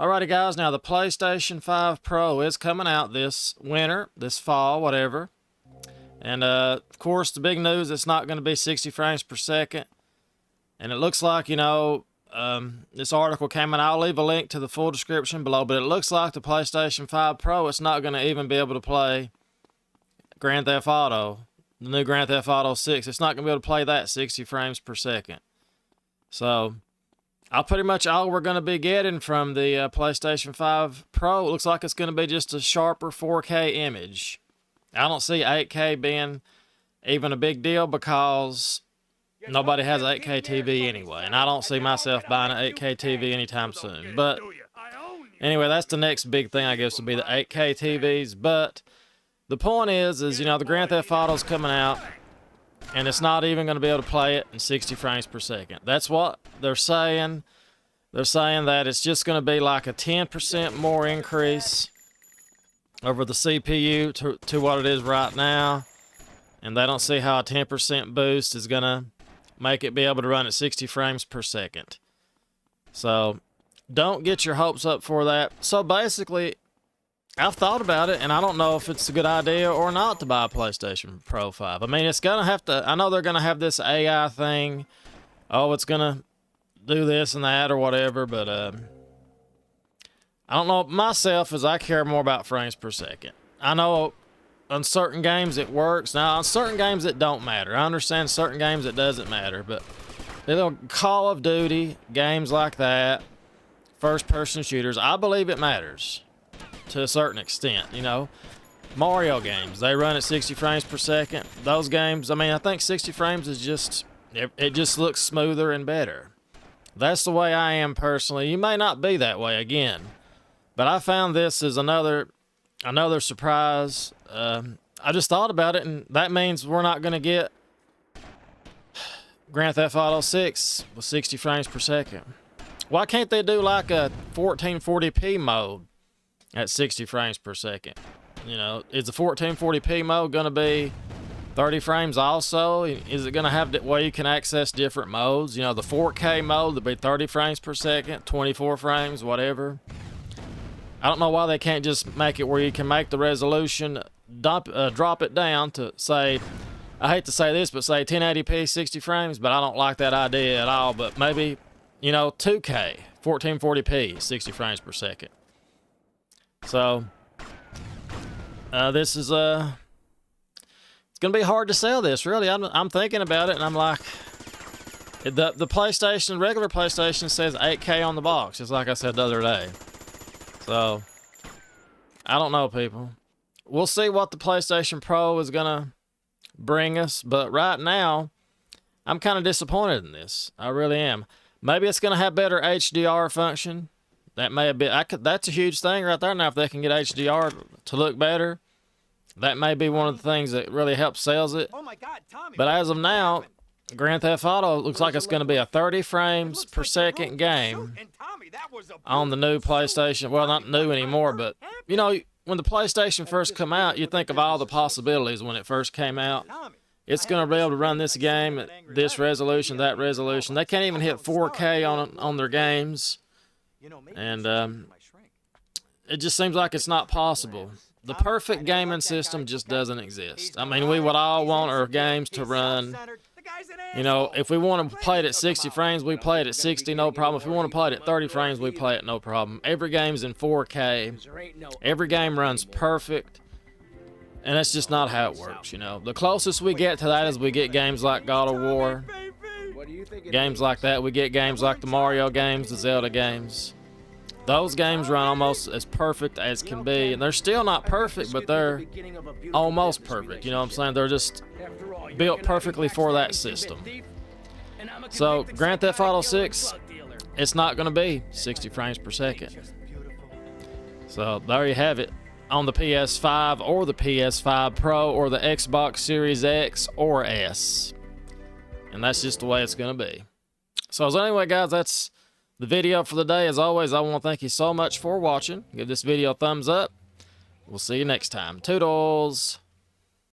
Alrighty guys, now the PlayStation 5 Pro is coming out this winter, this fall, whatever. And of course the big news, it's not going to be 60 frames per second. And it looks like, you know, this article came in. I'll leave a link to the full description below, but it looks like the PlayStation 5 Pro, it's not going to even be able to play Grand Theft Auto, the new Grand Theft Auto 6. It's not going to be able to play that 60 frames per second. So pretty much all we're going to be getting from the PlayStation 5 Pro, it looks like it's going to be just a sharper 4K image. I don't see 8K being even a big deal because nobody has an 8K TV anyway. And I don't see myself buying an 8K TV anytime soon. But anyway, that's the next big thing, I guess, would be the 8K TVs. But the point is, you know, the Grand Theft Auto's coming out, and it's not even going to be able to play it in 60 frames per second. That's what they're saying. They're saying that it's just going to be like a 10% more increase over the CPU to what it is right now. And they don't see how a 10% boost is going to make it be able to run at 60 frames per second. So don't get your hopes up for that. So basically, I've thought about it, and I don't know if it's a good idea or not to buy a PlayStation Pro 5. I mean, it's going to have to, I know they're going to have this AI thing. Oh, it's going to do this and that or whatever, but I don't know. Myself, as I care more about frames per second. I know on certain games it works. Now, on certain games it don't matter. I understand certain games it doesn't matter, but you know, Call of Duty, games like that, first-person shooters, I believe it matters to a certain extent, you know. Mario games, they run at 60 frames per second. Those games, I mean, I think 60 frames is just, it just looks smoother and better. That's the way I am personally. You may not be that way again, but I found this as another surprise. I just thought about it, and that means we're not going to get Grand Theft Auto 6 with 60 frames per second. Why can't they do like a 1440p mode at 60 frames per second? You know, is the 1440p mode going to be 30 frames also? Is it going to have the way you can access different modes? You know, the 4K mode would be 30 frames per second, 24 frames, whatever. I don't know why they can't just make it where you can make the resolution, drop it down to, say, I hate to say this, but say 1080p 60 frames, but I don't like that idea at all. But maybe, you know, 2K, 1440p 60 frames per second. So this is it's gonna be hard to sell this, really. I'm thinking about it, and I'm like, the PlayStation, regular PlayStation says 8K on the box, just like I said the other day. So I don't know, people. We'll see what the PlayStation Pro is gonna bring us, but right now I'm kind of disappointed in this. I really am. Maybe it's gonna have better HDR function. That may be, that's a huge thing right there. Now, if they can get HDR to look better, that may be one of the things that really helps sales it. Oh my God, Tommy, but as of now, Grand Theft Auto looks like it's going to be a 30 frames per second game on the new PlayStation. Well, not new anymore, but you know, when the PlayStation first come out, you think of all the possibilities when it first came out. It's going to be able to run this game at this resolution, that resolution. They can't even hit 4K on their games. And it just seems like it's not possible. The perfect gaming system just doesn't exist. I mean, we would all want our games to run, you know, if we want to play it at 60 frames, we play it at 60, no problem. If we want to play it at 30 frames, we play it, no problem. Every game's in 4K. Every game runs perfect. And that's just not how it works, you know. The closest we get to that is we get games like God of War. Games like that. We get games like the Mario games, the Zelda games. Those games run almost as perfect as can be. And they're still not perfect, but they're almost perfect. You know what I'm saying? They're just built perfectly for that system. So, Grand Theft Auto 6, it's not going to be 60 frames per second. So, there you have it. On the PS5 or the PS5 Pro or the Xbox Series X or S. And that's just the way it's going to be. So anyway, guys, that's the video for the day. As always, I want to thank you so much for watching. Give this video a thumbs up. We'll see you next time. Toodles!